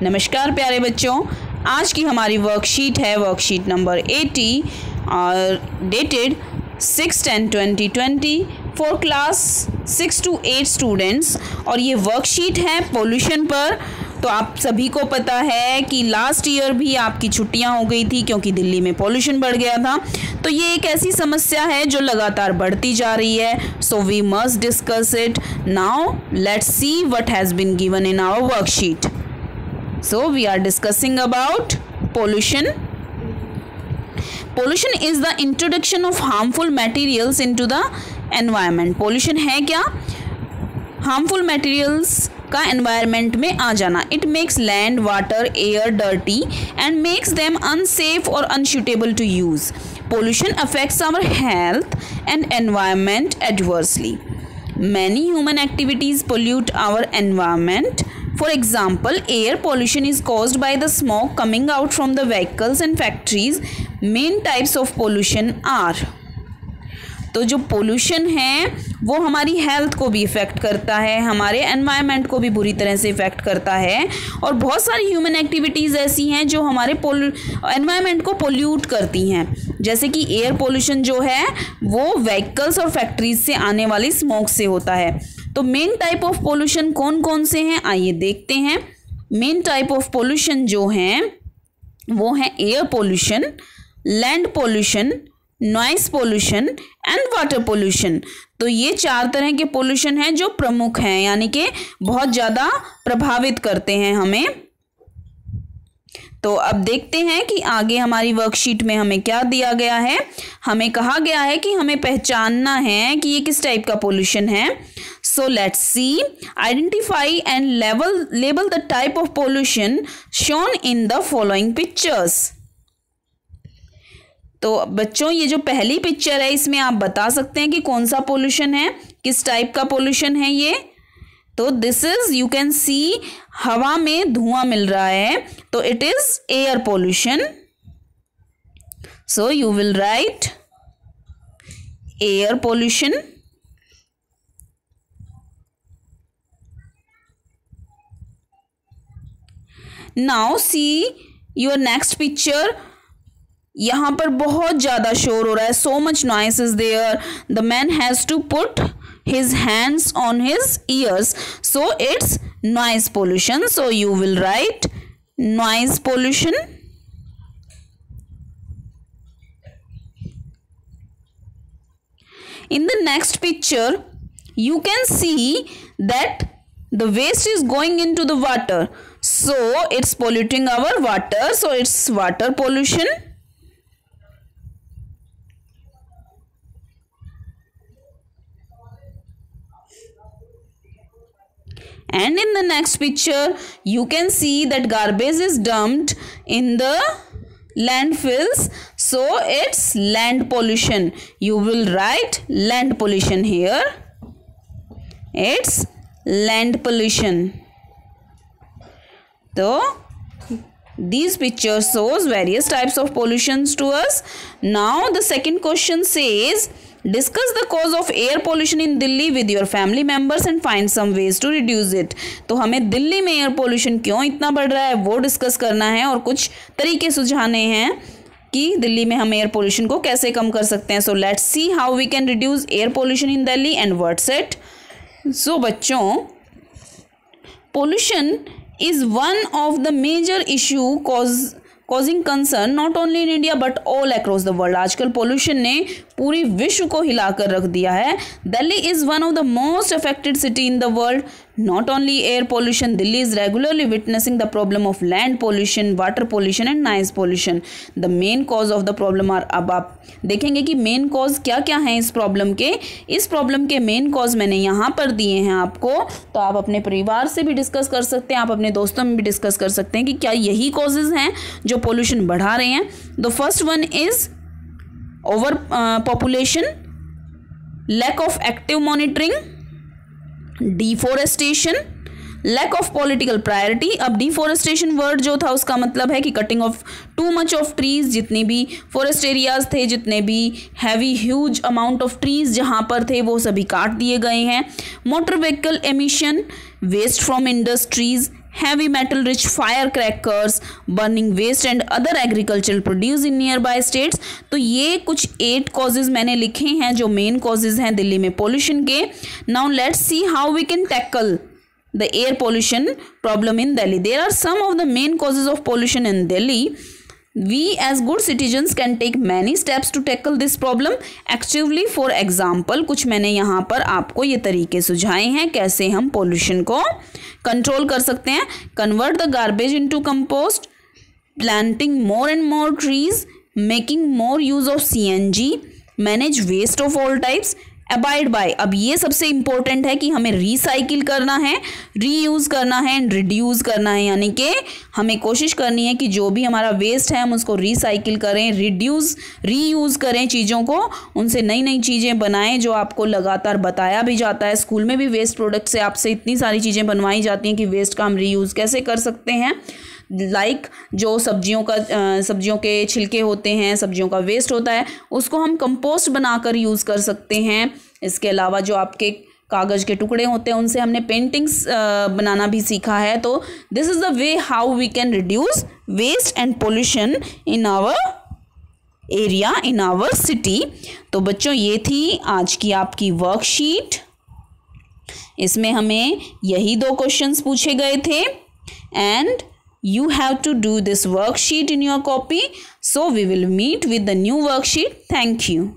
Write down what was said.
नमस्कार प्यारे बच्चों, आज की हमारी वर्कशीट है वर्कशीट नंबर 80 और dated 6/10/2020 for class 6 to 8 students. और ये वर्कशीट है पोल्यूशन पर। तो आप सभी को पता है कि लास्ट ईयर भी आपकी छुट्टियां हो गई थी क्योंकि दिल्ली में पोल्यूशन बढ़ गया था। तो ये एक ऐसी समस्या है जो लगातार बढ़ती जा रही है। So we must discuss it now. Let's see what has been given in our worksheet. So we are discussing about pollution. Pollution is the introduction of harmful materials into the environment. Pollution है क्या? Harmful materials का environment में आ जाना. It makes land, water, air dirty and makes them unsafe or unsuitable to use. Pollution affects our health and environment adversely. Many human activities pollute our environment. For example, air pollution is caused by the smoke coming out from the vehicles and factories. Main types of pollution are, तो जो pollution है वो हमारी health को भी effect करता है, हमारे एनवायरनमेंट को भी बुरी तरह से इफ़ेक्ट करता है। और बहुत सारी ह्यूमन एक्टिविटीज़ ऐसी हैं जो हमारे एनवायरनमेंट को पोल्यूट करती हैं। जैसे कि एयर पोल्यूशन जो है वो व्हीकल्स और फैक्ट्रीज से आने वाली स्मोक से होता है। तो मेन टाइप ऑफ पोल्यूशन कौन कौन से हैं आइए देखते हैं। मेन टाइप ऑफ पोल्यूशन जो हैं वो है air pollution, land pollution, noise pollution and water pollution. तो ये 4 तरह के पोल्यूशन हैं जो प्रमुख हैं, यानी कि बहुत ज़्यादा प्रभावित करते हैं हमें। तो अब देखते हैं कि आगे हमारी वर्कशीट में हमें क्या दिया गया है। हमें कहा गया है कि हमें पहचानना है कि ये किस टाइप का पोल्यूशन है। सो let's C, identify and label the type of pollution shown in the following pictures. तो बच्चों ये जो पहली पिक्चर है इसमें आप बता सकते हैं कि कौन सा पोल्यूशन है, किस टाइप का पोल्यूशन है ये। तो this is, you can see, हवा में धुआं मिल रहा है तो it is air pollution. So you will write air pollution. Now see your next picture. यहां पर बहुत ज्यादा शोर हो रहा है, so much noise is there. The man has to put his hands on his ears, so it's noise pollution. So you will write noise pollution. In the next picture you can see that the waste is going into the water, so it's polluting our water, so it's water pollution. And in the next picture you can see that garbage is dumped in the landfills, so it's land pollution. You will write land pollution here. It's land pollution. So these pictures shows various types of pollutions to us. Now the second question says, discuss the cause of air pollution in Delhi with your family members and find some ways to reduce it. तो हमें दिल्ली में air pollution क्यों इतना बढ़ रहा है वो discuss करना है और कुछ तरीके सुझाने हैं कि दिल्ली में हम एयर पोल्यूशन को कैसे कम कर सकते हैं। So let's see how we can reduce air pollution in Delhi and what's it. So बच्चों, pollution is one of the major issue causing concern not only in India but all across the world. आजकल pollution ने पूरी विश्व को हिलाकर रख दिया है। Delhi is one of the most affected city in the world. Not only air pollution, Delhi is regularly witnessing the problem of land pollution, water pollution and noise pollution. The main cause of the problem are, अब आप देखेंगे कि main cause क्या क्या हैं इस problem के। इस प्रॉब्लम के मेन कॉज मैंने यहाँ पर दिए हैं आपको, तो आप अपने परिवार से भी डिस्कस कर सकते हैं, आप अपने दोस्तों में भी डिस्कस कर सकते हैं कि क्या यही कॉजेज़ हैं जो पोल्यूशन बढ़ा रहे हैं। The first one is over population, lack of active monitoring, deforestation, lack of political priority. अब डिफोरेस्टेशन वर्ड जो था उसका मतलब है कि cutting of too much of trees, जितने भी फॉरेस्ट एरियाज थे, जितने भी heavy huge amount of trees जहाँ पर थे वो सभी काट दिए गए हैं। Motor vehicle emission, waste from industries, heavy metal rich firecrackers, burning waste and other agricultural produce in nearby states। तो ये कुछ 8 causes मैंने लिखे हैं जो मेन causes हैं दिल्ली में pollution के। Now let's see how we can tackle the air pollution problem in Delhi। There are some of the main causes of pollution in Delhi। We as good citizens can take many steps to tackle this problem actively। For example, कुछ मैंने यहाँ पर आपको ये तरीके सुझाए हैं कैसे हम पोल्यूशन को कंट्रोल कर सकते हैं। Convert the garbage into compost, planting more and more trees, making more use of CNG, manage waste of all types, abide by. अब ये सबसे इम्पोर्टेंट है कि हमें रिसाइकिल करना है, रीयूज़ करना है एंड रिड्यूस करना है, यानी कि हमें कोशिश करनी है कि जो भी हमारा वेस्ट है हम उसको रिसाइकिल करें, रीयूज़ करें चीज़ों को, उनसे नई नई चीज़ें बनाएं जो आपको लगातार बताया भी जाता है। स्कूल में भी वेस्ट प्रोडक्ट से आपसे इतनी सारी चीज़ें बनवाई जाती हैं कि वेस्ट का हम रीयूज़ कैसे कर सकते हैं। जो सब्जियों के छिलके होते हैं, सब्जियों का वेस्ट होता है, उसको हम कंपोस्ट बनाकर यूज़ कर सकते हैं। इसके अलावा जो आपके कागज़ के टुकड़े होते हैं उनसे हमने पेंटिंग्स बनाना भी सीखा है। तो this is the way how we can reduce waste and pollution in our area, in our city. तो बच्चों ये थी आज की आपकी वर्कशीट। इसमें हमें यही 2 क्वेश्चंस पूछे गए थे and you have to do this worksheet in your copy. So we will meet with the new worksheet. Thank you.